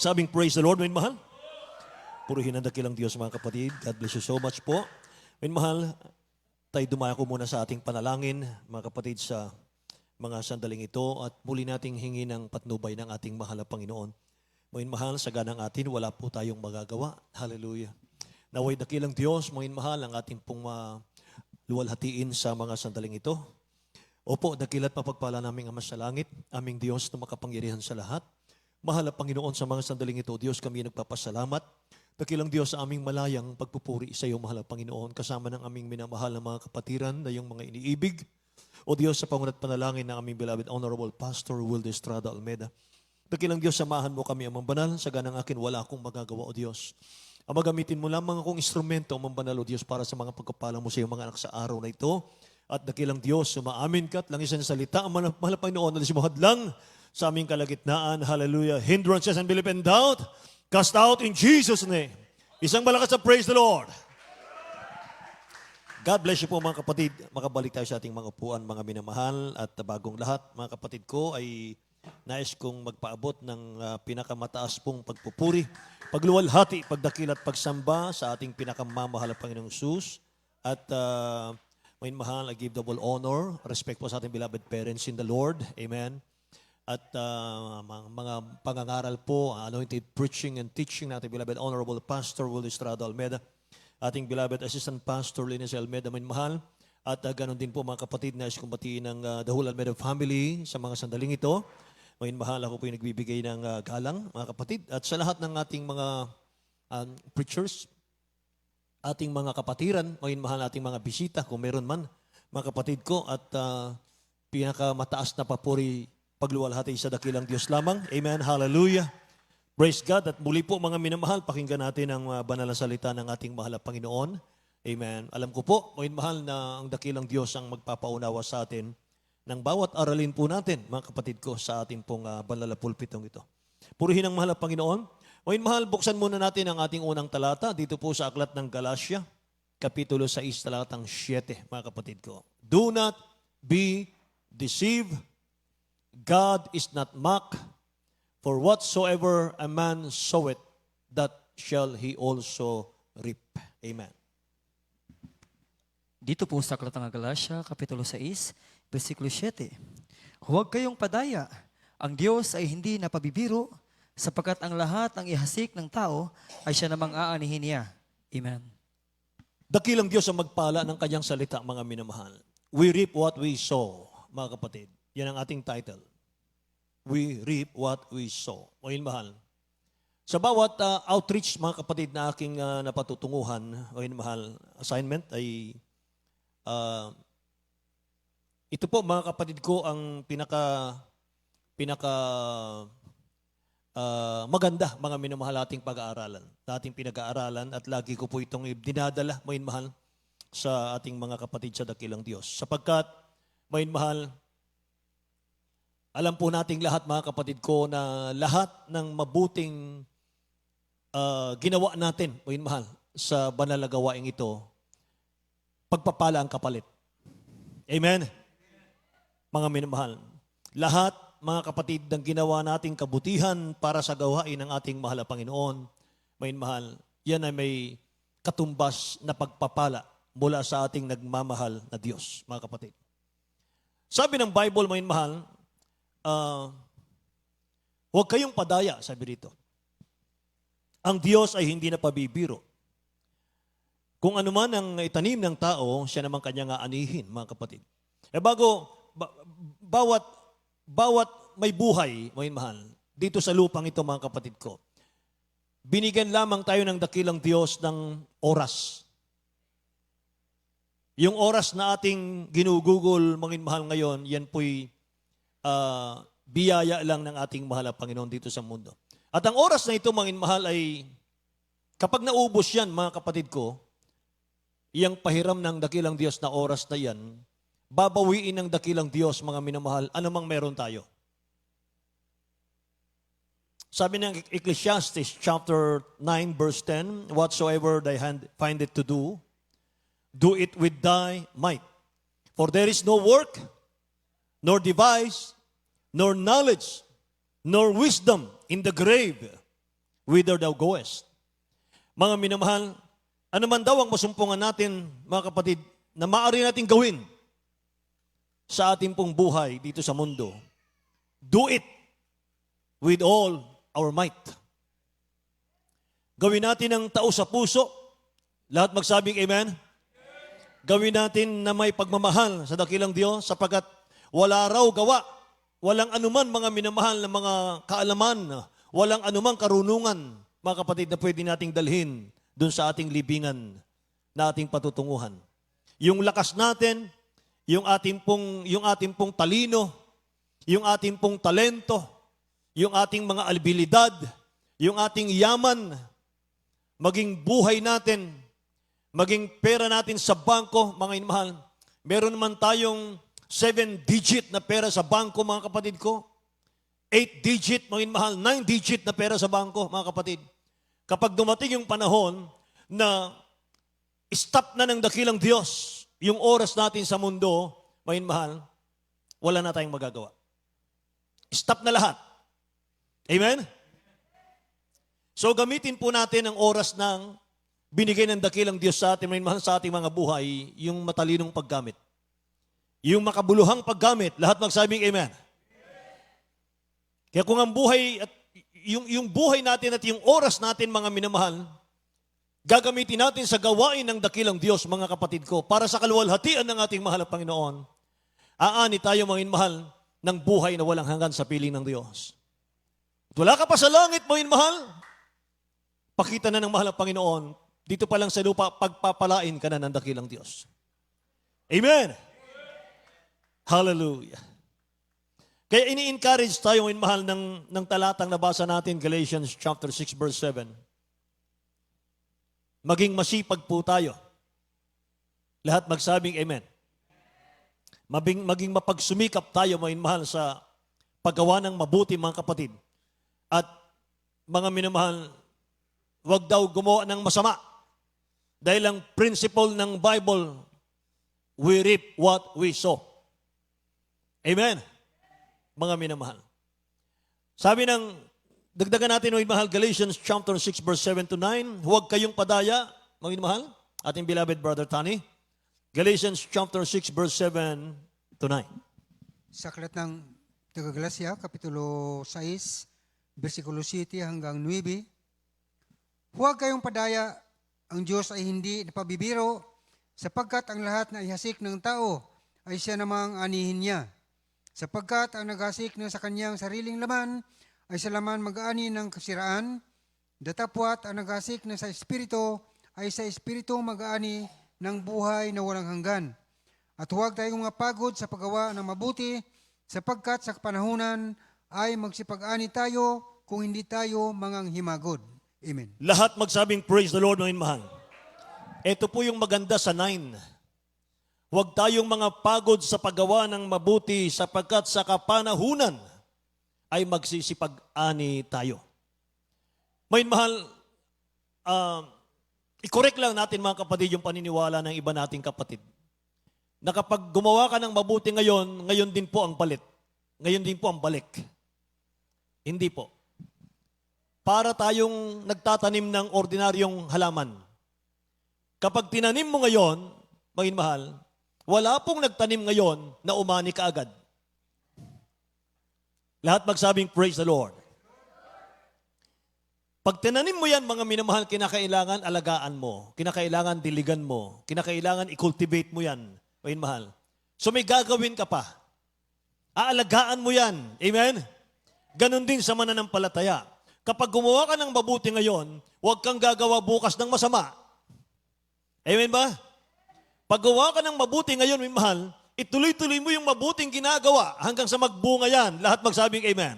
Sabing praise the Lord, mahal. Purihin ang dakilang Diyos, mga kapatid. God bless you so much po. Mahal, tayo dumako muna sa ating panalangin, mga kapatid, sa mga sandaling ito at muli nating hingi ng patnubay ng ating mahal na Panginoon. Mahal, sa ganang atin, wala po tayong magagawa. Hallelujah. Naway dakilang Diyos, mahal, ang ating pong luwalhatiin sa mga sandaling ito. Opo, dakilat mapagpala naming Ama sa langit, aming Diyos na makapangyarihan sa lahat. Mahal na Panginoon, sa mga sandaling ito, Diyos, kami nagpapasalamat. Dakilang Diyos, sa aming malayang pagpupuri sa iyo, mahal na Panginoon, kasama ng aming minamahal na mga kapatiran na yung mga iniibig. O Diyos, sa pangunat panalangin ng aming beloved Honorable Pastor Will Estrada Almeda. Dakilang Diyos, samahan mo kami, Amang Banal, sa ganang akin wala akong magagawa, O Diyos. Ang magamitin mo lamang akong instrumento, Amang Banal, O Diyos, para sa mga pagkapala mo sa iyong mga anak sa araw na ito. At dakilang Diyos, sumaamin ka at lang isang salita, ang mahal na Panginoon, na simuhad lang sa aming kalagitnaan. Hallelujah. Hindrances and belief and doubt, cast out in Jesus' name. Isang malakas na praise the Lord. God bless you po, mga kapatid. Makabalik tayo sa ating mga upuan, mga minamahal. At bagong lahat, mga kapatid ko, ay nais kong magpaabot ng pinakamataas pong pagpupuri, pagluwalhati, pagdakil at pagsamba sa ating pinakamamahal na Panginoong Jesus. At mahal, I give double honor, respect po sa ating beloved parents in the Lord. Amen. At mga pangangaral po, anointed preaching and teaching natin, beloved Honorable Pastor Will Estrada Almeda, ating beloved Assistant Pastor Linus Almeda, mahal. At ganoon din po, mga kapatid, na iskumbatiin ng The Whole Almeda family sa mga sandaling ito. Mahal, ako po yung nagbibigay ng galang, mga kapatid. At sa lahat ng ating mga preachers, ating mga kapatiran, mahal, ating mga bisita, kung meron man, mga kapatid ko, at pinakamataas na papuri, pagluwalhati sa dakilang Diyos lamang. Amen. Hallelujah. Praise God. At muli po, mga minamahal, pakinggan natin ang banal na salita ng ating mahal na Panginoon. Amen. Alam ko po, mahal, na ang dakilang Diyos ang magpapaunawa sa atin ng bawat aralin po natin, mga kapatid ko, sa ating pong banal na pulpitong ito. Purihin ang mahal na Panginoon. Mahal, buksan muna natin ang ating unang talata dito po sa aklat ng Galatia, Kapitulo 6, talatang 7, mga kapatid ko. Do not be deceived. God is not mocked, for whatsoever a man soweth, that shall he also reap. Amen. Dito po sa aklat ng Galatia, Kapitulo 6, versikulo 7. Huwag kayong padaya. Ang Diyos ay hindi napabibiro, sapagkat ang lahat ng ihasik ng tao ay siya namang aanihin niya. Amen. Dakilang Diyos ang magpala ng kanyang salita, mga minamahal. We reap what we sow, mga kapatid. Yan ang ating title. We reap what we sow. Mahal. Sa bawat outreach, mga kapatid, na aking napatutunguhan, mahal, assignment ay ito po, mga kapatid ko, ang pinaka maganda, mga minamahal, ating pag-aaralan. Ating pinag-aaralan at lagi ko po itong dinadala, mahal, sa ating mga kapatid sa dakilang Diyos. Sapagkat, mahal, alam po nating lahat, mga kapatid ko, na lahat ng mabuting ginawa natin, mahal, sa banal na gawaing ito, pagpapala ang kapalit. Amen? Mga minamahal. Lahat, mga kapatid, ng ginawa nating kabutihan para sa gawain ng ating mahal na Panginoon, mahal, yan ay may katumbas na pagpapala mula sa ating nagmamahal na Diyos, mga kapatid. Sabi ng Bible, mahal, huwag kayong padaya, sabi rito. Ang Diyos ay hindi na pabibiro. Kung ano man ang itanim ng tao, siya naman kanya nga anihin, mga kapatid. Bawat may buhay, mahal, dito sa lupang ito, mga kapatid ko, binigyan lamang tayo ng dakilang Diyos ng oras. Yung oras na ating ginugugol, mahal, ngayon, yan po'y biyaya lang ng ating mahal na Panginoon dito sa mundo. At ang oras na ito, mahal, ay kapag naubos yan, mga kapatid ko, iyang pahiram ng dakilang Diyos na oras na yan, babawiin ng dakilang Diyos, mga minamahal, anumang meron tayo. Sabi ng Ecclesiastes chapter 9 verse 10, whatsoever thy hand findeth to do, do it with thy might. For there is no work, nor device, nor knowledge, nor wisdom in the grave whither thou goest. Mga minamahal, ano man daw ang masumpungan natin, mga kapatid, na maaari natin gawin sa ating pong buhay dito sa mundo, do it with all our might. Gawin natin ang tao sa puso. Lahat magsabing amen? Gawin natin na may pagmamahal sa dakilang Diyos sapagkat wala raw gawa, walang anuman mga minamahal na mga kaalaman, walang anumang karunungan, mga kapatid, na pwede nating dalhin dun sa ating libingan na ating patutunguhan. Yung lakas natin, yung ating pong talino, yung ating pong talento, yung ating mga abilidad, yung ating yaman, maging buhay natin, maging pera natin sa bangko, mga inmahal. Meron naman tayong 7-digit na pera sa bangko, mga kapatid ko. 8-digit, mga inmahal, 9-digit na pera sa bangko, mga kapatid. Kapag dumating yung panahon na stop na ng dakilang Diyos yung oras natin sa mundo, mga inmahal, wala na tayong magagawa. Stop na lahat. Amen? So gamitin po natin ang oras ng binigay ng dakilang Diyos sa atin, sa ating mga buhay, yung matalinong paggamit. Yung makabuluhang paggamit, lahat magsabing amen. Kaya kung ang buhay, at yung buhay natin at yung oras natin, mga minamahal, gagamitin natin sa gawain ng dakilang Diyos, mga kapatid ko, para sa kaluwalhatian ng ating mahal na Panginoon, aani tayo, mga minamahal, ng buhay na walang hanggan sa piling ng Diyos. At wala ka pa sa langit, mga minamahal, pakita na ng mahal na Panginoon, dito pa lang sa lupa, pagpapalain ka na ng dakilang Diyos. Amen! Hallelujah! Kaya ini-encourage tayo ngayon, mahal, ng talatang nabasa natin, Galatians chapter 6, verse 7. Maging masipag po tayo. Lahat magsabing amen. Maging mapagsumikap tayo, mga mahal, sa paggawa ng mabuti, mga kapatid. At mga minamahal, huwag daw gumawa ng masama. Dahil ang principle ng Bible, we reap what we sow. Amen? Mga minamahal. Sabi ng, dagdagan natin, mga minamahal, Galatians chapter 6, verse 7 to 9, huwag kayong padaya, mga minamahal, ating beloved brother Tani. Galatians chapter 6, verse 7 to 9. Sa aklat ng Taga-Galacia, Kapitulo 6, versikulo 7 hanggang 9, huwag kayong padaya, ang Diyos ay hindi napabibiro, sapagkat ang lahat na ihasik ng tao ay siya namang anihin niya. Sapagkat ang naghasik na sa kanyang sariling laman ay sa laman mag-aani ng kasiraan, datapwat ang naghasik na sa Espiritu ay sa Espiritu mag-aani ng buhay na walang hanggan. At huwag tayong mga pagod sa paggawa ng mabuti, sapagkat sa panahunan ay magsipag-ani tayo kung hindi tayo manganghimagod. Amen. Lahat magsabing praise the Lord, mga mahal. Ito po yung maganda sa 9. Huwag tayong mga pagod sa paggawa ng mabuti sapagkat sa kapanahunan ay magsisipag-ani tayo. Mga mahal, i-correct lang natin, mga kapatid, yung paniniwala ng iba nating kapatid. Na kapag gumawa ka ng mabuti ngayon, ngayon din po ang palit. Ngayon din po ang balik. Hindi po. Para tayong nagtatanim ng ordinaryong halaman. Kapag tinanim mo ngayon, mga mahal, wala pong nagtanim ngayon na umani ka agad. Lahat magsabing praise the Lord. Pag tinanim mo yan, mga minamahal, kinakailangan alagaan mo, kinakailangan diligan mo, kinakailangan i-cultivate mo yan, mga mahal. So may gagawin ka pa. Aalagaan mo yan. Amen? Ganon din sa mananampalataya. Kapag gumawa ka ng mabuti ngayon, huwag kang gagawa bukas ng masama. Amen ba? Pag gawa ka ng mabuti ngayon, may mahal, ituloy-tuloy mo yung mabuting ginagawa hanggang sa magbunga yan. Lahat magsabing amen.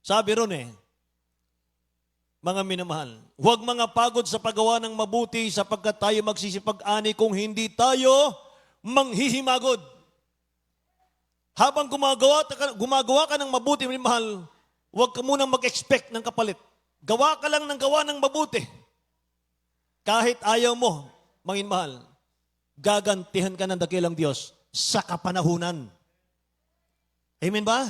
Sabi ron mga minamahal, huwag mga pagod sa paggawa ng mabuti sapagkat tayo magsisipag-ani kung hindi tayo manghihimagod. Habang gumagawa ka ng mabuti, minamahal, huwag ka munang mag-expect ng kapalit. Gawa ka lang ng gawa ng mabuti. Kahit ayaw mo, mga mahal, gagantihan ka ng dakilang Diyos sa kapanahunan. Amen ba?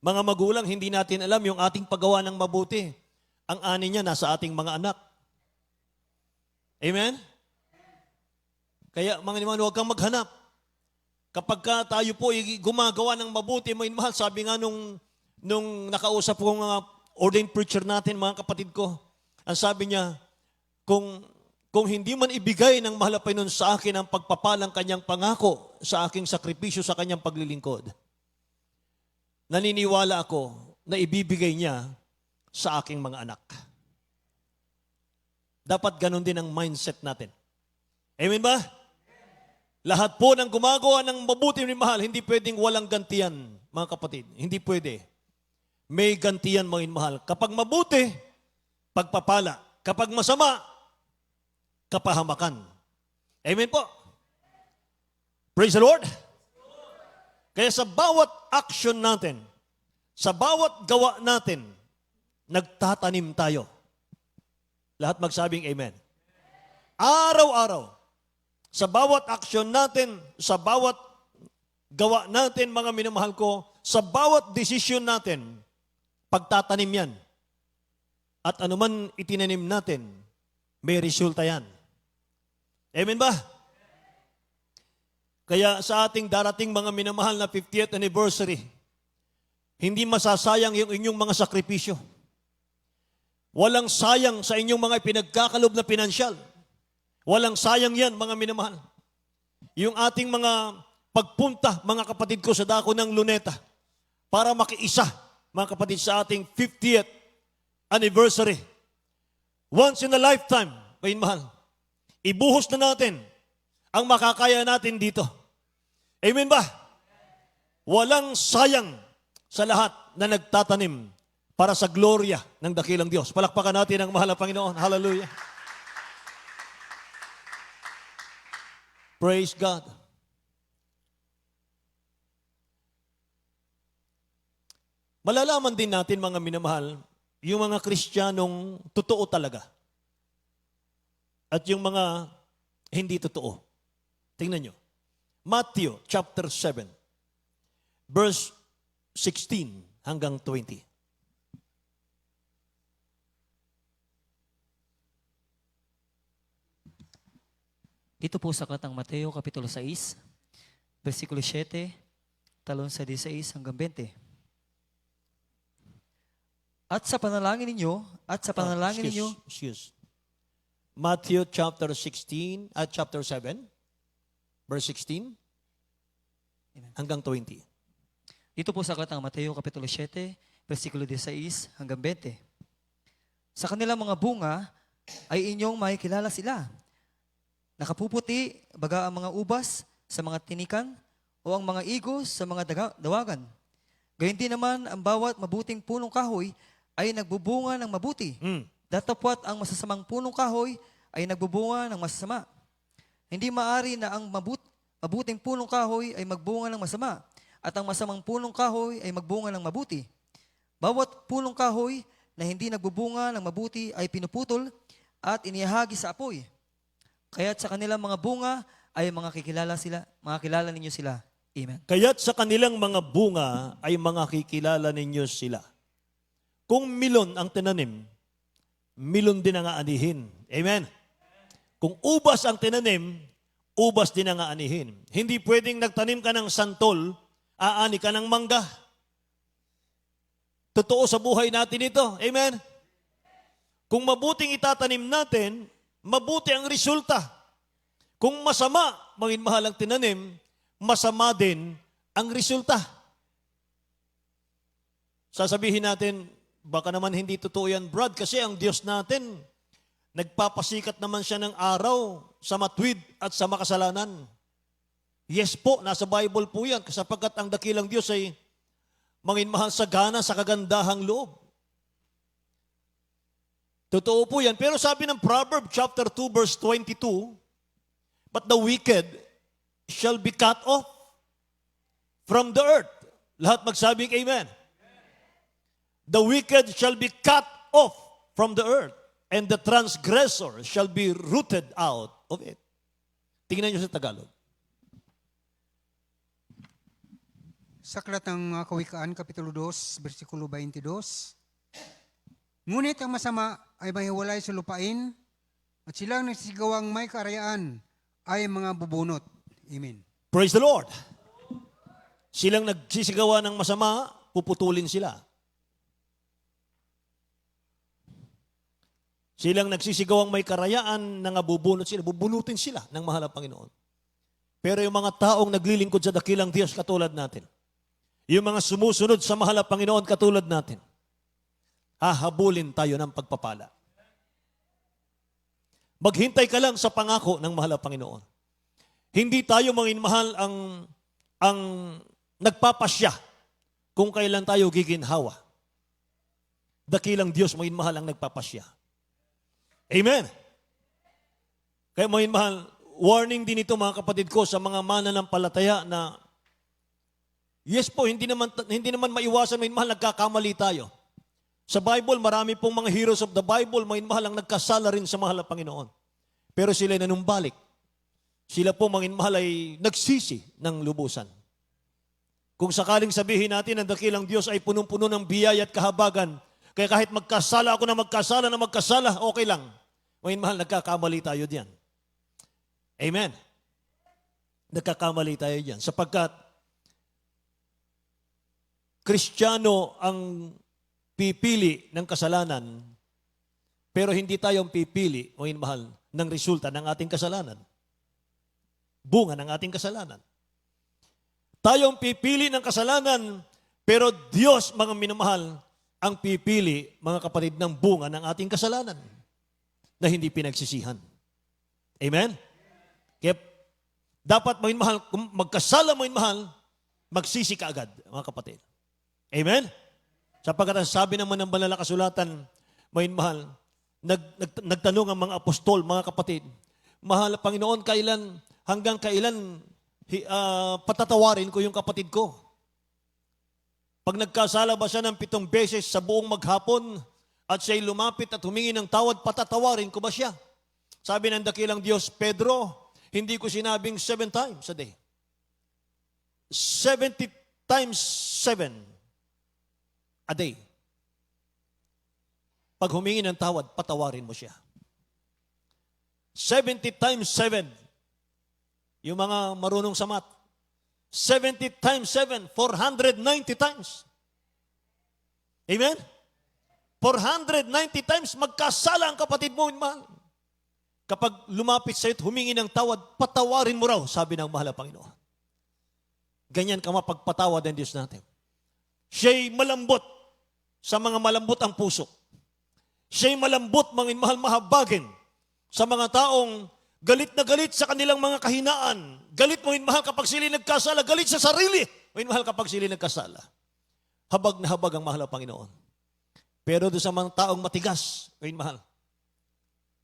Mga magulang, hindi natin alam yung ating paggawa ng mabuti. Ang ani niya nasa ating mga anak. Amen? Kaya mga naman, huwag kang maghanap. Kapag ka tayo po ay gumagawa ng mabuti, mga mahal, sabi nga nung nakausap kong ordained preacher natin, mga kapatid ko, ang sabi niya, kung hindi man ibigay ng mahal na Panginoon sa akin ang pagpapalang kanyang pangako sa aking sakripisyo sa kanyang paglilingkod, naniniwala ako na ibibigay niya sa aking mga anak. Dapat ganun din ang mindset natin. Amen ba? Lahat po ng gumagawa ng mabuti ni mahal, hindi pwedeng walang gantiyan, mga kapatid. Hindi pwede. May gantiyan, mga mahal. Kapag mabuti, pagpapala. Kapag masama, kapahamakan. Amen po. Praise the Lord. Kaya sa bawat action natin, sa bawat gawa natin, nagtatanim tayo. Lahat magsabing amen. Araw-araw, sa bawat action natin, sa bawat gawa natin, mga minamahal ko, sa bawat desisyon natin, pagtatanim yan. At anuman itinanim natin, may resulta yan. Amen ba? Kaya sa ating darating mga minamahal na 50th anniversary, hindi masasayang yung inyong mga sakripisyo. Walang sayang sa inyong mga pinagkakalob na pinansyal. Walang sayang yan, mga minamahal. Yung ating mga pagpunta, mga kapatid ko, sa dako ng Luneta, para makiisa, mga kapatid, sa ating 50th anniversary. Once in a lifetime, mga mahal, ibuhos na natin ang makakaya natin dito. Amen ba? Walang sayang sa lahat na nagtatanim para sa gloria ng dakilang Diyos. Palakpakan natin ang mahal na Panginoon. Hallelujah. Praise God. Malalaman din natin, mga minamahal, yung mga Kristiyanong totoo talaga. At yung mga hindi totoo. Tingnan nyo. Matthew chapter 7, verse 16 hanggang 20. Dito po sa Aklat ng Mateo, Kapitulo 6, versikulo 7, talon sa 16 hanggang 20. At sa panalangin ninyo, Excuse. Matthew chapter 16 at chapter 7, verse 16 hanggang 20. Dito po sa Aklat ng Mateo, Kapitulo 7, versikulo 16 hanggang 20. Sa kanilang mga bunga ay inyong makikilala sila. Nakapuputi, baga ang mga ubas sa mga tinikan o ang mga igos sa mga dawagan. Gayun din naman ang bawat mabuting punong kahoy ay nagbubunga ng mabuti. Datapwat ang masasamang punong kahoy ay nagbubunga ng masasama. Hindi maari na ang mabuting punong kahoy ay magbunga ng masama at ang masamang punong kahoy ay magbunga ng mabuti. Bawat punong kahoy na hindi nagbubunga ng mabuti ay pinuputol at inihahagi sa apoy. Kaya't sa kanilang mga bunga ay makikilala ninyo sila. Amen. Kaya't sa kanilang mga bunga ay makikilala ninyo sila. Kung milon ang tinanim, milon din ang aanihin. Amen. Kung ubas ang tinanim, ubas din ang aanihin. Hindi pwedeng nagtanim ka ng santol, aani ka ng mangga. Totoo sa buhay natin ito. Amen. Kung mabuting itatanim natin, mabuti ang resulta. Kung masama, mahalang tinanim, masama din ang resulta. Sasabihin natin, baka naman hindi totoo yan, Brad, kasi ang Diyos natin, nagpapasikat naman siya ng araw sa matwid at sa makasalanan. Yes po, nasa Bible po yan, sapagkat ang dakilang Diyos ay manginmahal sa gana sa kagandahang loob. Totoo po yan. Pero sabi ng Proverbs chapter 2 verse 22, but the wicked shall be cut off from the earth. Lahat magsabing amen. The wicked shall be cut off from the earth, and the transgressor shall be rooted out of it. Tingnan niyo sa Tagalog. Sa aklat ng Kawikaan, Kapitulo 2, versikulo 22. Ngunit ang masama ay mahiwalay sa lupain at silang nagsigawang may karayaan ay mga bubunot. Amen. Praise the Lord. Silang nagsisigawa ng masama, puputulin sila. Silang nagsisigawang may karayaan na bubunot sila, bubunutin sila ng mahal na Panginoon. Pero yung mga taong naglilingkod sa dakilang Diyos katulad natin, yung mga sumusunod sa mahal na Panginoon katulad natin, hahabulin tayo ng pagpapala. Maghintay ka lang sa pangako ng mahal na Panginoon. Hindi tayo manginmahal ang nagpapasya kung kailan tayo giginhawa. Dakilang Diyos manginmahal ang nagpapasya. Amen. Kaya manginmahal, warning din ito mga kapatid ko sa mga mananampalataya na yes po, hindi naman maiwasan manginmahal, nagkakamali tayo. Sa Bible, marami pong mga heroes of the Bible, manginmahal ang nagkasala rin sa mahal na Panginoon. Pero sila nanumbalik. Sila po manginmahal ay nagsisi ng lubusan. Kung sakaling sabihin natin ang dakilang Diyos ay punong-puno ng biyaya at kahabagan, kaya kahit magkasala ako na magkasala, okay lang. Manginmahal, nagkakamali tayo diyan. Amen. Nagkakamali tayo diyan. Sapagkat Kristiyano ang pipili ng kasalanan, pero hindi tayong pipili, manginmahal, ng resulta ng ating kasalanan. Bunga ng ating kasalanan. Tayong pipili ng kasalanan, pero Diyos, mga minamahal, ang pipili, mga kapatid, ng bunga ng ating kasalanan na hindi pinagsisihan. Amen? Kaya dapat, manginmahal, kung magkasala, manginmahal, magsisi ka agad, mga kapatid. Amen? Sapagkat ang sabi naman ng banal na kasulatan, manginmahal, nagtanong ang mga apostol, mga kapatid, mahal Panginoon, hanggang kailan patatawarin ko yung kapatid ko? Pag nagkasala ba siya ng 7 beses sa buong maghapon at siya'y lumapit at humingi ng tawad, patatawarin ko ba siya? Sabi ng dakilang Diyos, Pedro, hindi ko sinabing 7 times a day. 70 times 7 a day. Pag humingi ng tawad, patawarin mo siya. 70 times 7. Yung mga marunong sa math. 70 times 7, 490 times. Amen? 490 times magkasala ang kapatid mo, mahal. Kapag lumapit sa'yo at humingi ng tawad, patawarin mo raw, sabi ng mahal na Panginoon. Ganyan ka mapagpatawad ng Diyos natin. Siya'y malambot sa mga malambot ang puso. Siya'y malambot, mahal, mahabagin sa mga taong galit na galit sa kanilang mga kahinaan. Galit, mahal, kapag sila nagkasala. Galit sa sarili, mahal, kapag sila nagkasala. Habag na habag ang mahal na Panginoon. Pero doon sa mga taong matigas, mahal,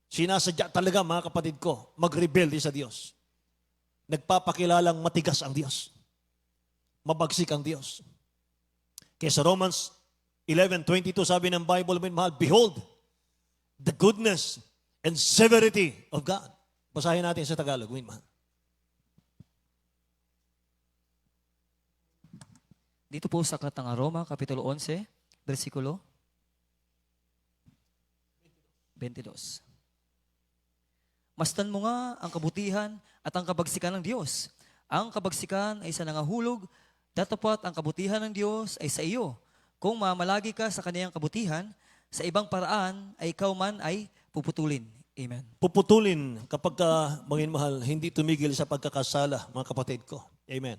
sinasadya talaga, mga kapatid ko, mag-rebelde sa Diyos. Nagpapakilalang matigas ang Diyos. Mabagsik ang Diyos. Kaya sa Romans 11:22 sabi ng Bible, mahal, behold, the goodness and severity of God. Basahin natin sa Tagalog, mahal. Dito po sa aklat ng Roma, Kapitulo 11, versikulo 22. Masdan mo nga ang kabutihan at ang kabagsikan ng Diyos. Ang kabagsikan ay sa nangahulog, datapat ang kabutihan ng Diyos ay sa iyo. Kung mamalagi ka sa kaniyang kabutihan, sa ibang paraan ay ikaw man ay puputulin. Amen. Puputulin kapag mahal, hindi tumigil sa pagkakasala, mga kapatid ko. Amen.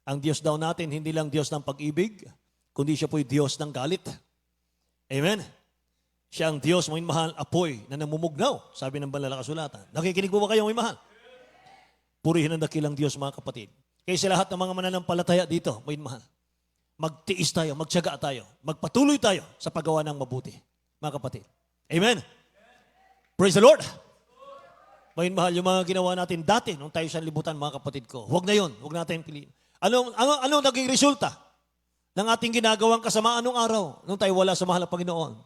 Ang Diyos daw natin, hindi lang Diyos ng pag-ibig, kundi siya po'y Diyos ng galit. Amen. Siya ang Diyos, mahal, apoy na namumugnaw, sabi ng banal na kasulatan. Nakikinig mo ba kayo, mahal? Purihin ang dakilang Diyos, mga kapatid. Kaya sa lahat ng mga mananampalataya dito, mahal, magtiis tayo, magtiyaga tayo, magpatuloy tayo sa paggawa ng mabuti, mga kapatid. Amen. Praise the Lord. Mahal, yung mga ginawa natin dati, nung tayo sa libutan, mga kapatid ko, huwag na yun, huwag natin piliin. Ano naging resulta ng ating ginagawang kasama anong araw nung tayo wala sa mahal na Panginoon?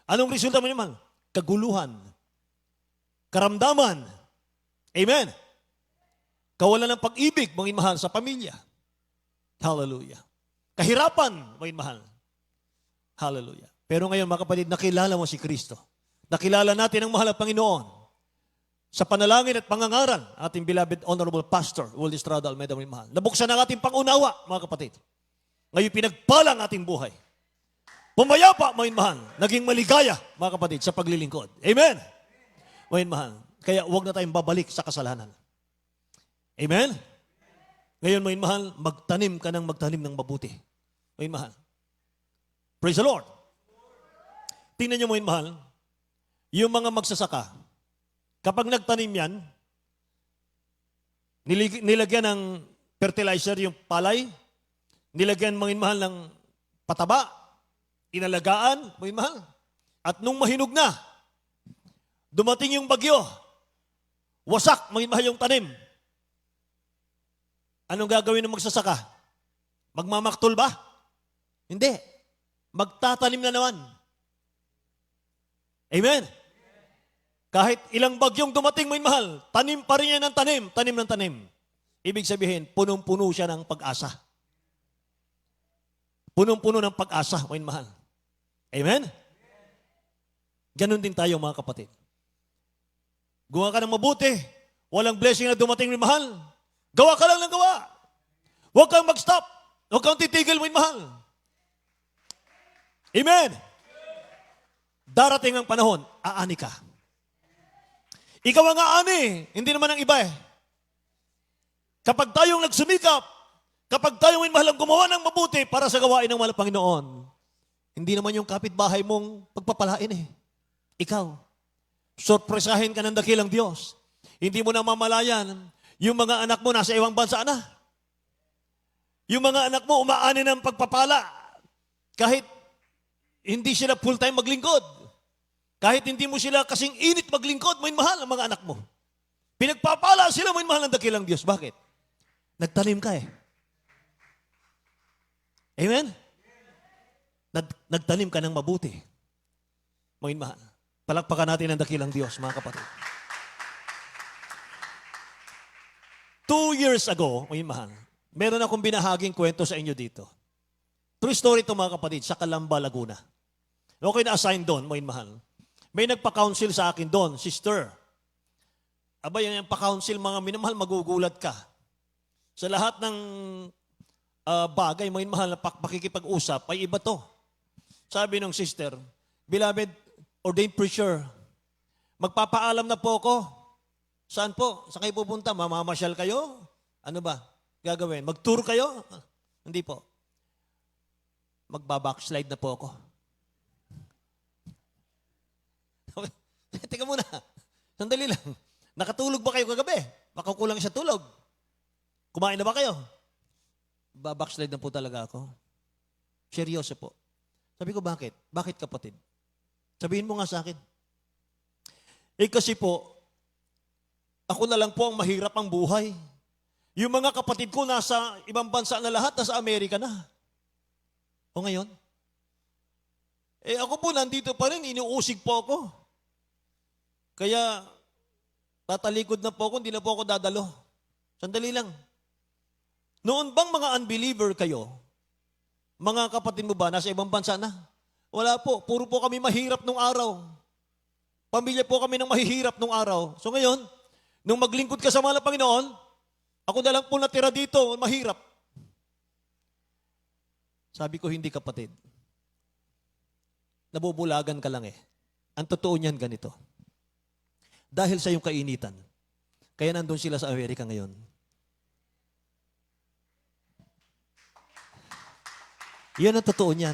Anong resulta mo naman? Kaguluhan. Karamdaman. Amen. Kawalan ng pag-ibig, mga mahal, sa pamilya. Hallelujah. kahirapan, mga mahal. Hallelujah. Pero ngayon, mga kapatid, nakilala mo si Kristo. Nakilala natin ang mahal na Panginoon. Sa panalangin at pangangaral, ating beloved Honorable Pastor, Will Estrada Almeida, mga mahal. Nabuksan ang ating pangunawa, mga kapatid. Ngayon, pinagpala ang ating buhay. Pumayapa, mga mahal. Naging maligaya, mga kapatid, sa paglilingkod. Amen? Mga mahal. Kaya huwag na tayong babalik sa kasalanan. Amen? Ngayon, mga mahal, magtanim ka ng magtanim ng mabuti. Mga mahal. Praise the Lord. Tingnan niyo, mga mahal, yung mga magsasaka, kapag nagtanim yan, nilagyan ng fertilizer yung palay, nilagyan, mga mahal, ng pataba, inalagaan, mga mahal, at nung mahinog na, dumating yung bagyo, wasak, mga mahal, yung tanim. Anong gagawin ng magsasaka? Magmamaktol ba? Hindi. Magtatanim na naman. Amen? Kahit ilang bagyong dumating, may mahal, tanim pa rin yan ng tanim, tanim ng tanim. Ibig sabihin, punong-puno siya ng pag-asa. Punong-puno ng pag-asa, may mahal. Amen? Ganon din tayo, mga kapatid. Gawa ka ng mabuti, walang blessing na dumating, may mahal. Gawa ka lang ng gawa. Huwag kang mag-stop. Huwag kang titigil, may mahal. Amen. Darating ang panahon, aani ka. Ikaw ang aani, hindi naman ang iba eh. Kapag tayong nagsumikap, kapag tayong mahal ang gumawa ng mabuti para sa gawain ng mahal na Panginoon, hindi naman yung kapitbahay mong pagpapalain eh. Ikaw, sorpresahin ka ng dakilang Diyos. Hindi mo na mamalayan, yung mga anak mo nasa ibang bansa na. Yung mga anak mo umaani ng pagpapala. Kahit hindi sila full-time maglingkod. Kahit hindi mo sila kasing init maglingkod, may mahal ang mga anak mo. Pinagpapala sila, may mahal ng dakilang Diyos. Bakit? Nagtanim ka eh. Amen? Nagtanim ka ng mabuti. May mahal. Palakpakan natin ang dakilang Diyos, mga kapatid. 2 years ago, may mahal, meron akong binahaging kwento sa inyo dito. True story ito, mga kapatid, sa Calamba, Laguna. Okay na-assign doon, may mahal. May nagpa-counsel sa akin doon, sister. Aba, yan yung pa-counsel, mga minamahal, magugulat ka. Sa lahat ng bagay, may mahal na pakikipag-usap, ay iba to. Sabi ng sister, beloved, ordained preacher, magpapaalam na po ako. Saan po? Saan kayo pupunta? Mamamasyal kayo? Ano ba? Gagawin? Mag-tour kayo? Hindi po. Magbabackslide na po ako. Teka muna. Sandali lang. Nakatulog ba kayo kagabi? Baka kulang sa tulog. Kumain na ba kayo? Babackslide na po talaga ako. Seryoso po. Sabi ko, bakit? Bakit, kapatid? Sabihin mo nga sa akin. Kasi po, ako na lang po ang mahirap ang buhay. Yung mga kapatid ko nasa ibang bansa na lahat, nasa Amerika na. O ngayon? Ako po nandito pa rin, inuusig po ako. Kaya, tatalikod na po ako, hindi na po ako dadalo. Sandali lang. Noon bang mga unbeliever kayo, mga kapatid mo ba, nasa ibang bansa na? Wala po, puro po kami mahirap nung araw. Pamilya po kami ng mahihirap nung araw. So ngayon, nung maglingkod ka sa mahal na Panginoon, ako na lang po natira dito, mahirap. Sabi ko, hindi, kapatid. Nabubulagan ka lang eh. Ang totoo niyan ganito. Dahil sa iyong kainitan, kaya nandun sila sa Amerika ngayon. Yan ang totoo niyan.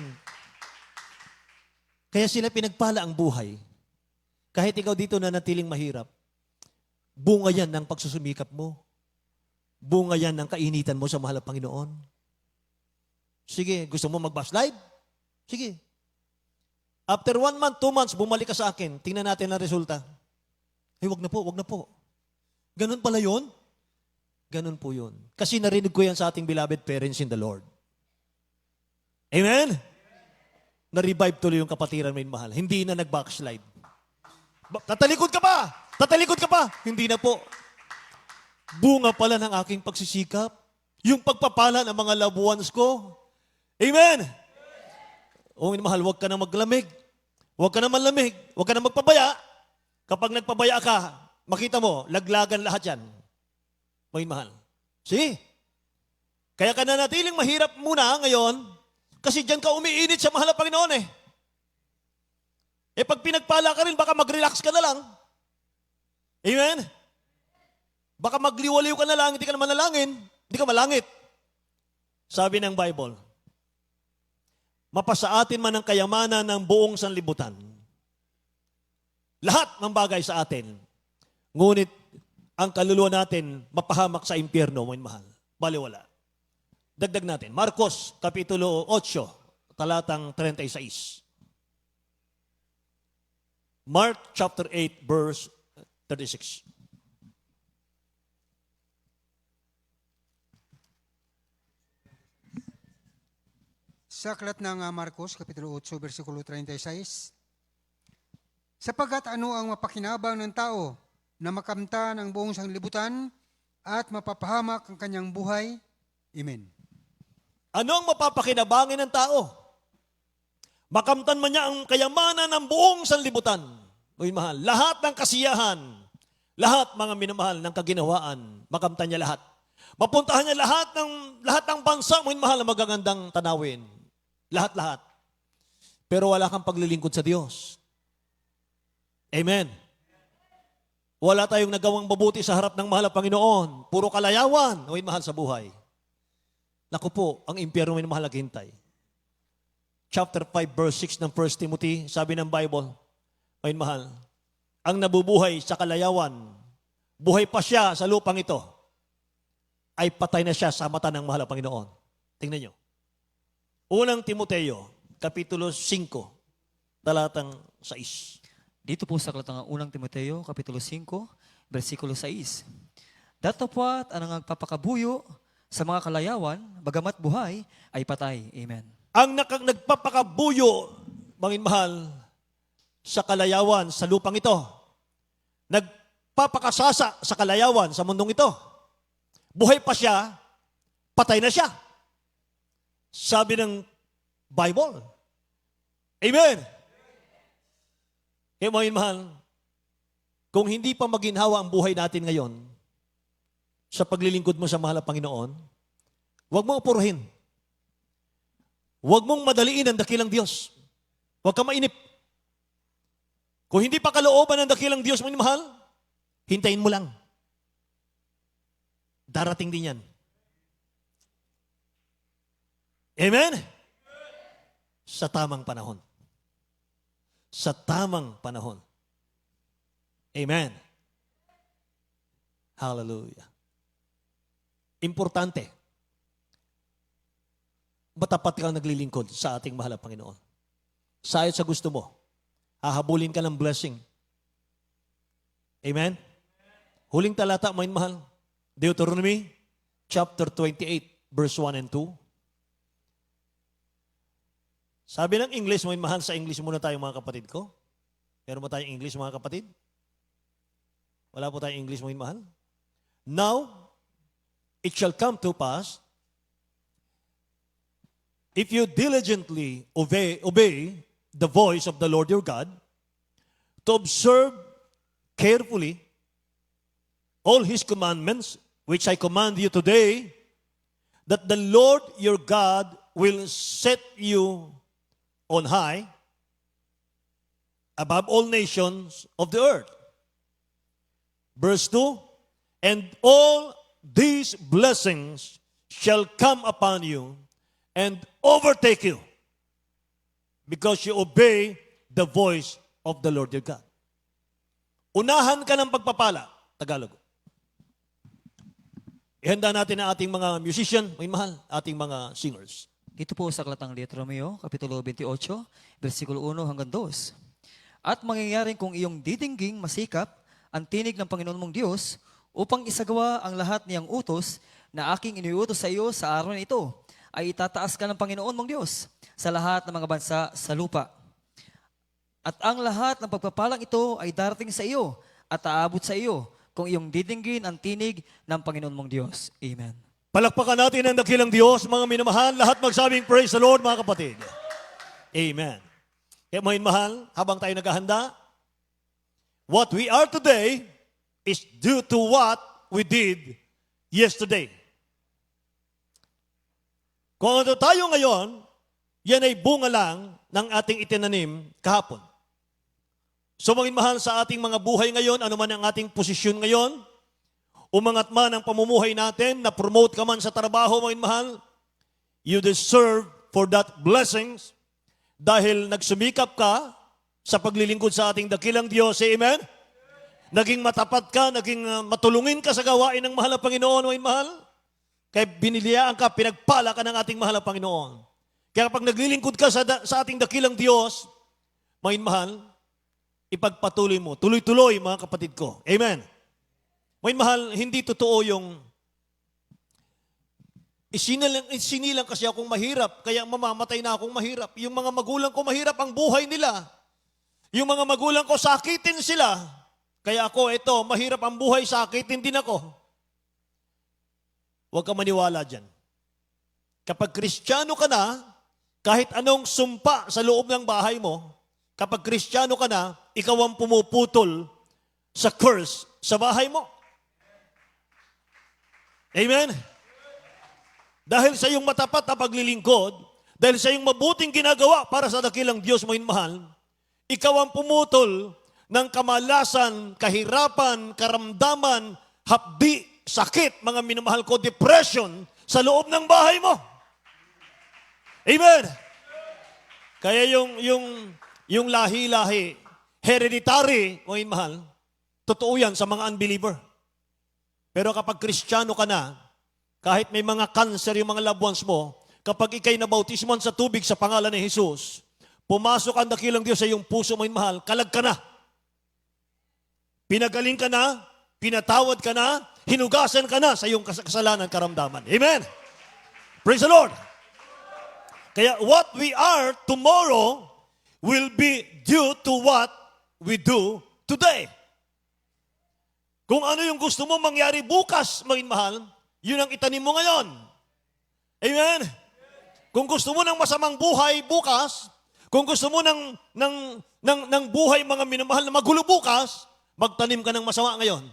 Kaya sila pinagpala ang buhay. Kahit ikaw dito na natiling mahirap, bunga yan ng pagsusumikap mo. Bunga yan ng kainitan mo sa mahal na Panginoon. Sige, gusto mo mag-backslide? Sige. After 1 month, 2 months, bumalik ka sa akin. Tingnan natin ang resulta. Wag na po, wag na po. Ganun pala yun? Ganun po yun. Kasi narinig ko yan sa ating beloved parents in the Lord. Amen? Na-revive tuloy yung kapatiran may mahal. Hindi na nag-backslide. Tatalikod ka pa! Tatalikod ka pa! Hindi na po. Bunga pala ng aking pagsisikap. Yung pagpapala ng mga loved ones ko. Amen! O mahal, huwag ka na maglamig. Huwag ka na manlamig. Huwag ka na magpabaya. Kapag nagpabaya ka, makita mo, laglagan lahat yan. Mga mahal. See? Kaya ka na natiling mahirap muna ngayon kasi dyan ka umiinit sa mahal na Panginoon eh. Pag pinagpala ka rin, baka mag-relax ka na lang. Amen? Baka magliwaliw ka na lang, hindi ka na manalangin, hindi ka malangit. Sabi ng Bible, mapasa atin man ang kayamanan ng buong sanlibutan. Lahat ng bagay sa atin. Ngunit ang kaluluwa natin mapahamak sa impyerno, mga mahal. Baliwala. Dagdag natin. Marcos, Kapitulo 8, talatang 36. Mark chapter 8, verse 36. Sa aklat ng Marcos, Kapitulo 8, versikulo 36, sapagkat ano ang mapakinabang ng tao na makamtan ang buong sanglibutan at mapapahamak ang kanyang buhay? Amen. Anong mapapakinabangan ng tao? Makamtan man niya ang kayamanan ng buong sanlibutan. Uy, mahal, lahat ng kasiyahan, lahat mga minamahal ng kaginawaan, makamtan niya lahat. Mapuntahan niya lahat ng bansa, mga mahal na magagandang tanawin. Lahat-lahat. Pero wala kang paglilingkod sa Diyos. Amen. Wala tayong nagawang mabuti sa harap ng mahal na Panginoon. Puro kalayawan, o mahal sa buhay. Naku po, ang impyerno may mahal naghintay. Chapter 5, verse 6 ng 1 Timothy, sabi ng Bible, may mahal, ang nabubuhay sa kalayawan, buhay pa siya sa lupang ito, ay patay na siya sa mata ng mahal na Panginoon. Tingnan nyo. Unang Timoteo, Kapitulo 5, talatang 6. Dito po sa aklat ng unang Timoteo, Kapitulo 5, versikulo 6. Datapwat ang nagpapakabuyo sa mga kalayawan, bagamat buhay, ay patay. Amen. Ang nagpapakabuyo, mga mahal, sa kalayawan, sa lupang ito, nagpapakasasa sa kalayawan, sa mundong ito, buhay pa siya, patay na siya. Sabi ng Bible. Amen. Kaya mga mahal, kung hindi pa maginhawa ang buhay natin ngayon sa paglilingkod mo sa mahal na Panginoon, huwag mong apurahin. Huwag mong madaliin ang dakilang Diyos. Huwag ka mainip. Kung hindi pa kalooban ng dakilang Diyos, mga mahal, hintayin mo lang. Darating din yan. Amen? Sa tamang panahon. Sa tamang panahon. Amen. Hallelujah. Importante. Matapat kang naglilingkod sa ating mahal na Panginoon. Sayot sa gusto mo, hahabulin ka ng blessing. Amen? Huling talata, mga mahal. Deuteronomy, chapter 28, verse 1 and 2. Sabi ng English, mga mahal, sa English muna tayo mga kapatid ko. Meron mo tayong English mga kapatid? Wala po tayong English, mga mahal? Now, it shall come to pass, if you diligently obey the voice of the Lord your God, to observe carefully all His commandments, which I command you today, that the Lord your God will set you on high, above all nations of the earth. Verse 2, and all these blessings shall come upon you and overtake you, because you obey the voice of the Lord your God. Unahan ka ng pagpapala. Tagalog. Ihanda natin ang ating mga musician, may mahal, ating mga singers. Dito po sa aklat ng Deuteronomio, Kapitulo 28, versikulo 1 hanggang 2. At mangyayaring kung iyong didingging masikap ang tinig ng Panginoon mong Diyos upang isagawa ang lahat niyang utos na aking iniutos sa iyo sa araw na ito, ay itataas ka ng Panginoon mong Diyos sa lahat ng mga bansa sa lupa. At ang lahat ng pagpapalang ito ay darating sa iyo at aabot sa iyo kung iyong didinggin ang tinig ng Panginoon mong Diyos. Amen. Palakpakan natin ang dakilang Diyos, mga minamahal. Lahat magsabing praise the Lord, mga kapatid. Amen. Kaya mga minamahal, habang tayo naghahanda, what we are today is due to what we did yesterday. Kung ano tayo ngayon, yan ay bunga lang ng ating itinanim kahapon. So mga minamahal, sa ating mga buhay ngayon, ano man ang ating posisyon ngayon, umangat man ang pamumuhay natin, na-promote ka man sa trabaho, mga minamahal, you deserve for that blessings dahil nagsumikap ka sa paglilingkod sa ating dakilang Diyos. Say amen? Naging matapat ka, naging matulungin ka sa gawain ng mahal na Panginoon, mga minamahal. Kaya biniliyaan ka, pinagpala ka ng ating mahal na Panginoon. Kaya kapag naglilingkod ka sa ating dakilang Diyos, mga minamahal, ipagpatuloy mo. Tuloy-tuloy, mga kapatid ko. Amen? Mga mahal, hindi totoo yung isinilang kasi akong mahirap, kaya mamamatay na akong mahirap. Yung mga magulang ko mahirap ang buhay nila. Yung mga magulang ko sakitin sila. Kaya ako, mahirap ang buhay, sakitin din ako. Huwag ka maniwala dyan. Kapag Kristiyano ka na, kahit anong sumpa sa loob ng bahay mo, kapag Kristiyano ka na, ikaw ang pumuputol sa curse sa bahay mo. Amen? Dahil sa iyong matapat na paglilingkod, dahil sa iyong mabuting ginagawa para sa dakilang Diyos, mga minamahal, ikaw ang pumutol ng kamalasan, kahirapan, karamdaman, hapdi, sakit, mga minamahal ko, depression, sa loob ng bahay mo. Amen? Kaya yung lahi-lahi, hereditary, mga minamahal, totoo yan sa mga unbeliever. Pero kapag Kristiyano ka na, kahit may mga cancer yung mga loved ones mo, kapag ikay nabautismoan sa tubig sa pangalan ni Jesus, pumasok ang dakilang Diyos sa iyong puso, mga mahal, kalag ka na. Pinagaling ka na, pinatawad ka na, hinugasan ka na sa iyong kasalanan, karamdaman. Amen? Praise the Lord! Kaya what we are tomorrow will be due to what we do today. Kung ano yung gusto mo mangyari bukas, mga mahal, yun ang itanim mo ngayon. Amen? Kung gusto mo ng masamang buhay bukas, kung gusto mo ng buhay mga minamahal na magulo bukas, magtanim ka ng masama ngayon.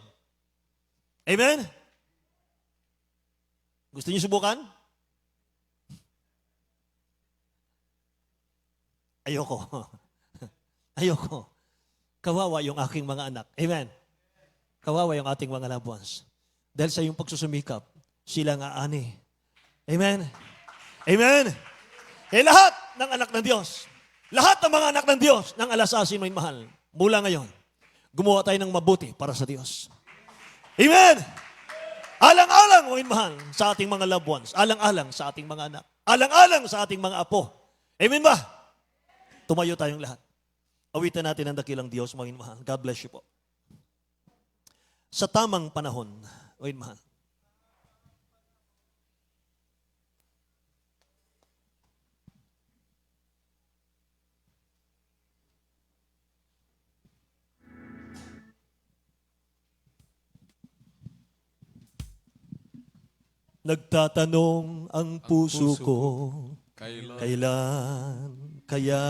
Amen? Gusto niyo subukan? Ayoko. Ayoko. Kawawa yung aking mga anak. Amen? Kawawa yung ating mga loved ones. Dahil sa iyong pagsusumikap, sila nga ani. Amen? Amen? Eh lahat ng anak ng Diyos, lahat ng mga anak ng Diyos, ng alasasin may mahal, mula ngayon, gumawa tayo ng mabuti para sa Diyos. Amen? Alang-alang, may mahal, sa ating mga loved ones. Alang-alang sa ating mga anak. Alang-alang sa ating mga apo. Amen ba? Tumayo tayong lahat. Awitan natin ang dakilang Diyos, mga mahal. God bless you po. Sa tamang panahon, mga mahal. Nagtatanong ang puso ko, kailan kaya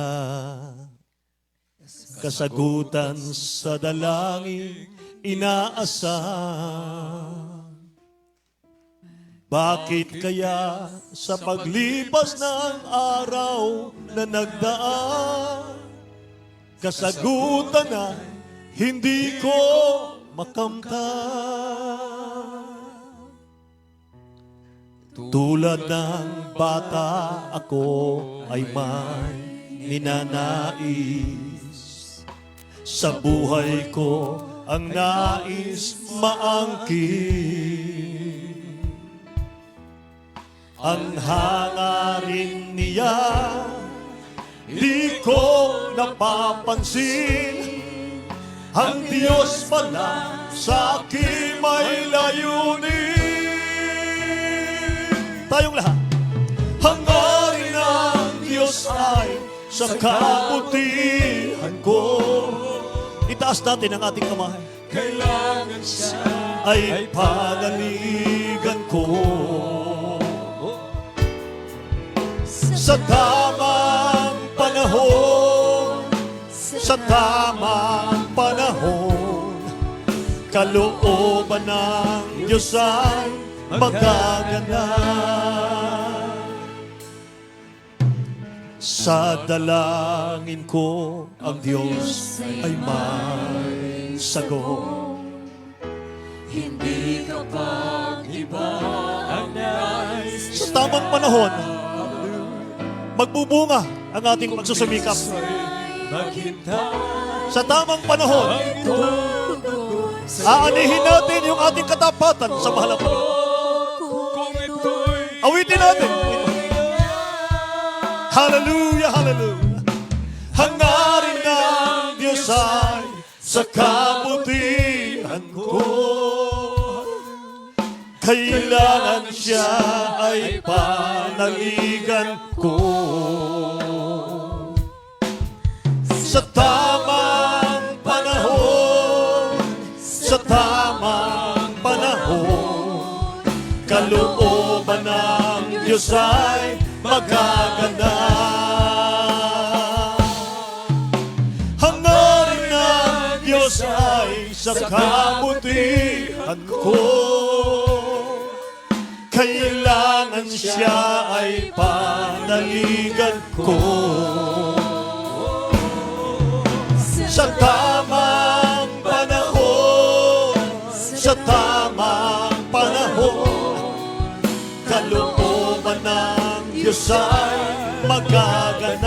kasagutan sa dalangin inaasam? Bakit kaya sa paglipas ng araw na nagdaan, kasagutan na hindi ko makamtan? Tulad ng bata ako ay may ninanais. Sa buhay ko ang nais maangkin. Ang hangarin niya di ko napapansin. Ang Diyos pala sa akin may layunin. Tayong lahat. Hangarin ng Diyos ay sa kabutihan ko. Itaas natin ang ating kamay. Kailangan siya ay panaligan ko. sa tamang panahon, sa tamang panahon, kalooban ng Diyos ay magaganap. Sa dalangin ko, ang Diyos ay may sagot. Hindi kapag iba ang nais. Sa tamang panahon, magbubunga ang ating pagsusumikap. Maghintay Sa tamang panahon, tugon aanihin natin yung ating katapatan sa mahal na Panginoon. kung ito'y Awitin natin. Hallelujah, hallelujah. Hangarin ng Diyos ay sa kabutihan ko. Kailangan siya ay panaligan ko. Sa tamang panahon, sa tamang panahon, kalooban ng Diyos ay magaganap. Hangarin ng Diyos ay sa kabutihan ko. Kailangan siya ay panaligan ko. Sa tamang panahon, sa tamang panahon, kalooban ng Diyos ay magaganap.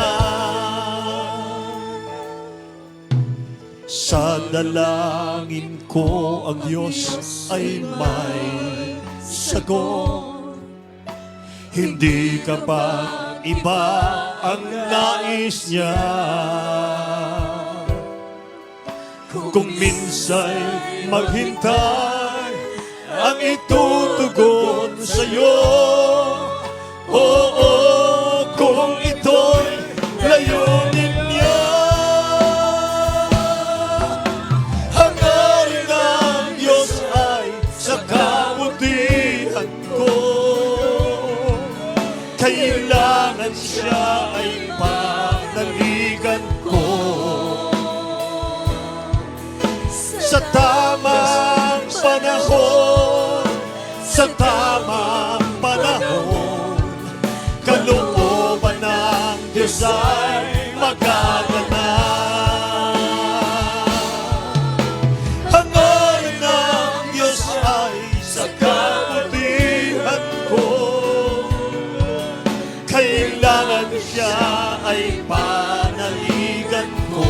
Sa dalangin ko, ang Diyos ay may sagot. Hindi kapag iba ang nais niya. Kung minsa'y maghintay, ang itutugon sa'yo. Oo, kung ito'y layunin niya. Hangarin ng Diyos ay sa kabutihan ko. Kailangan siya ay panaligan ko. Sa tamang panahon, sa tamang panahon, kalooban ng Diyos ay magaganap. Hangarin ng Diyos ay sa kabutihan ko. Kailangan siya ay panaligan ko.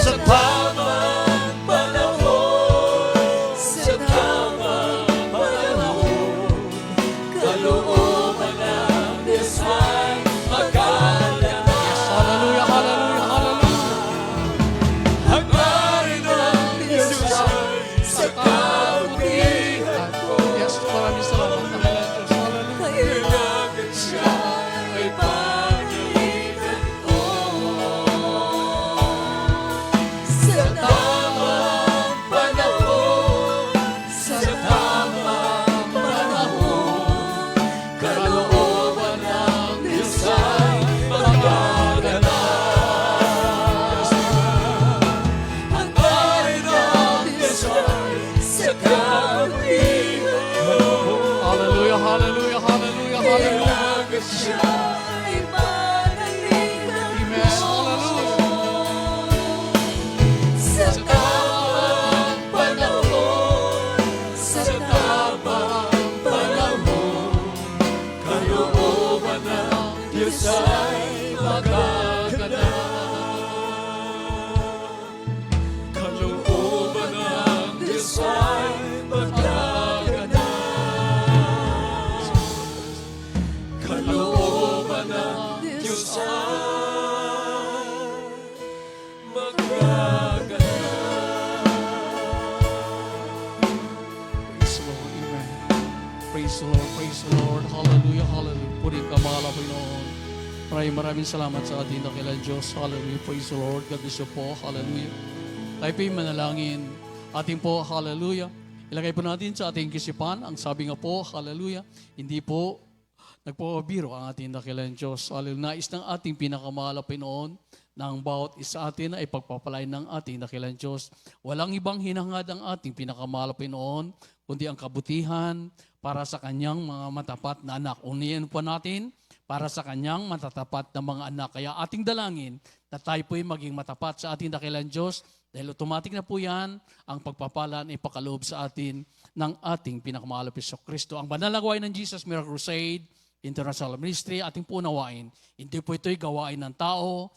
Sa tamang panahon, sa tamang panahon, kalooban ng Diyos ay magaganap. Hallelujah, hallelujah, hallelujah. Hangarin ng Diyos ay sa kabutihan ko. Yes, maraming salamat na kailan Diyos. Hallelujah. Kailangan siya ay panaligan ko. Sa tamang panahon, sa tamang panahon, kalooban ng Diyos ay magaganap. Hangarin ng Diyos ay sa kabutihan ko. Hallelujah, hallelujah, hallelujah, hallelujah. Kailangan siya ay panaligan ko. Amen. Hallelujah. Sa tamang panahon, sa tamang panahon, kalooban ng Diyos ay magaganap. Kalooban ng Diyos ay magaganap. Kalooban ng Diyos ay magaganap. Praise the Lord. Amen. Praise the Lord. Praise the Lord. Hallelujah. Hallelujah. Puri ka, mahal na Panginoon. Maraming salamat sa ating dakilang Diyos. Hallelujah. Praise the Lord. God bless you po. Hallelujah. Tayo po'y manalangin. Ating po, hallelujah. Ilagay po natin sa ating kisipan. Ang sabi nga po, hallelujah. Hindi po nagpapabiro ang ating dakilang Diyos. Hallelujah. Nais ng ating pinakamahal na Pinoon na ang bawat isa atin ay pagpapalain ng ating dakilang Diyos. Walang ibang hinangad ang ating pinakamahal na Pinoon, kundi ang kabutihan para sa kanyang mga matapat na anak. Uniyan po natin para sa kanyang matatapat na mga anak. Kaya ating dalangin na tayo po'y maging matapat sa ating dakilang Diyos dahil automatic na po yan ang pagpapalan ay pakaloob sa atin ng ating pinakamahal na Kristo. Ang banal na gawain ng Jesus Miracle Crusade International Ministry, ating po unawain. Hindi po ito'y gawain ng tao,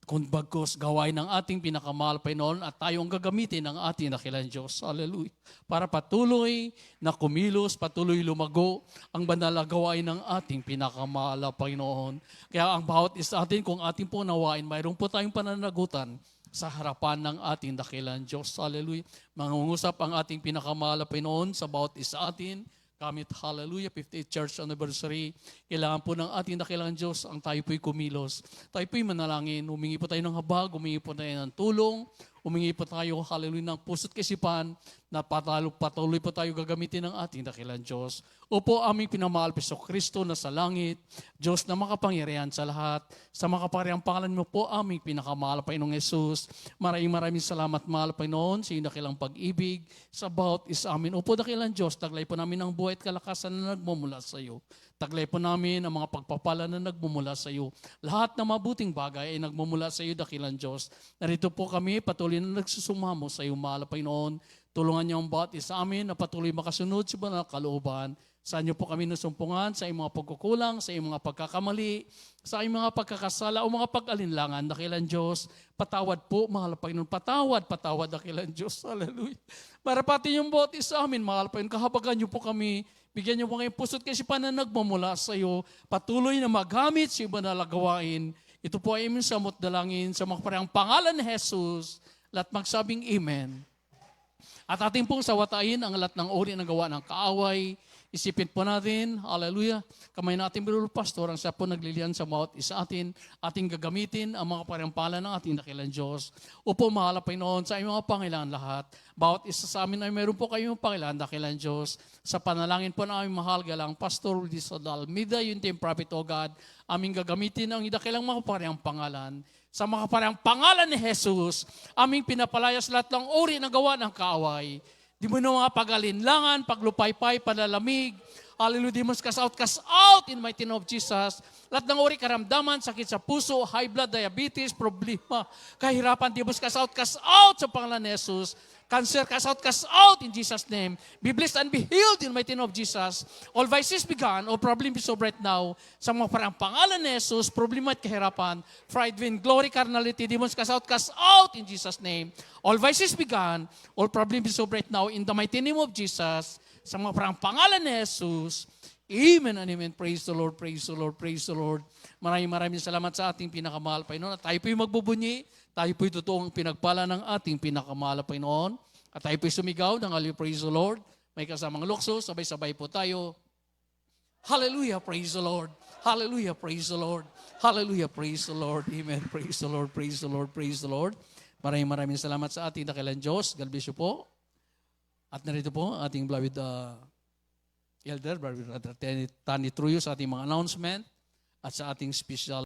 kung bagkus gawain ng ating pinakamahal Panginoon at tayo ang gagamitin ng ating dakilang Diyos. Hallelujah. Para patuloy na kumilos, patuloy lumago ang banal na gawain ng ating pinakamahal na Panginoon. Kaya ang bawat isa atin, kung ating po nawain, mayroon po tayong pananagutan sa harapan ng ating dakilang Diyos. Hallelujah. Mangungusap ang ating pinakamahal na Panginoon sa bawat isa atin. Kamit, hallelujah, 58th Church Anniversary. Kailangan po ng ating dakilang Diyos ang tayo po'y kumilos. Tayo po'y manalangin. Humingi po tayo ng habag, humingi po tayo ng tulong, humingi po tayo, hallelujah, ng puso't kisipan na patuloy po tayo gagamitin ng ating dakilang Diyos. Opo, aming pinamahal Kristo na sa langit, Diyos na makapangyarihan sa lahat, sa makapangyarihang pangalan mo po aming pinakamahal Panginoong Yesus. Maraming salamat, mahal Panginoon, sa iyong dakilang pag-ibig, sa bawat isa amin. Opo, dakilang Diyos, taglay po namin ang buhay at kalakasan na nagmumula sa iyo. Taglay po namin ang mga pagpapala na nagmumula sa iyo. Lahat ng mabuting bagay ay nagmumula sa iyo, dakilang Diyos. Narito po kami, patuloy na nagsusumamo sa iyo, mahal Panginoon. Tulungan niyo ang bawat isa amin na patuloy makasunod sa banal na kalooban. Sa inyo po kami nasumpungan sa iyong mga pagkukulang, sa iyong mga pagkakamali, sa iyong mga pagkakasala o mga pag-alinlangan, dakilang Diyos. Patawad po, mahal Panginoon. Patawad, dakilang Diyos. Hallelujah. Marapati yung bawat isa amin, mahal Panginoon. Kahabagan niyo po kami. Bigyan niyo po kayong puso't kasi na nagmamula sa iyo. Patuloy na magamit sa iba na gawain. Ito po ay aming samot dalangin sa mga parang pangalan ni Jesus. Lahat magsabing Amen. At ating pong sawatain ang lahat ng uri ng gawa ng kaaway. Isipin po natin, hallelujah, kamay natin Birul Pastor, ang siya po naglilihan sa bawat isa atin, ating gagamitin ang mga pariampala ng ating dakilang Diyos. Upo, mahal na Panginoon, sa inyong mga pangailangan lahat. Bawat isa sa amin ay meron po kayong pangailangan, dakilang Diyos. Sa panalangin po na aming mahal galang Pastor Rudy Sodalmida, yung team prophet o God, aming gagamitin ang dakilang mga pariampangalan. Sa mga pariampangalan ni Jesus, aming pinapalayas lahat ng uri ng gawa ng kaaway. Di mo na mga pag-alinlangan, paglupaypay, panalamig. Hallelujah, demons cast out in mighty name of Jesus. Lahat ng uri karamdaman, sakit sa puso, high blood, diabetes, problema, kahirapan, demons cast out sa pangalan ni Jesus. Cancer, cast out in Jesus' name. Be blessed and be healed in mighty name of Jesus. All vices be gone, all problems be solved right now. Sa mga parang pangalan ni Jesus, problema at kahirapan, pride, wind, glory, carnality, demons cast out in Jesus' name. All vices be gone, all problems be solved right now in the mighty name of Jesus. Sa mga parang pangalan ni Jesus, amen and amen. Praise the Lord, praise the Lord, praise the Lord. Maraming salamat sa ating pinakamahal Panginoon. At tayo po'y magbubunyi, tayo po'y totoong pinagpala ng ating pinakamahal Panginoon. At tayo po'y sumigaw ng hallelujah, praise the Lord. May kasamang lukso, sabay-sabay po tayo. Hallelujah, praise the Lord. Hallelujah, praise the Lord. Hallelujah, praise the Lord. Amen, praise the Lord, praise the Lord, praise the Lord. Maraming salamat sa ating dakilang Diyos. God bless you po. At narito po ating beloved Elder, Brother Tani Truyo sa ating mga announcement at sa ating special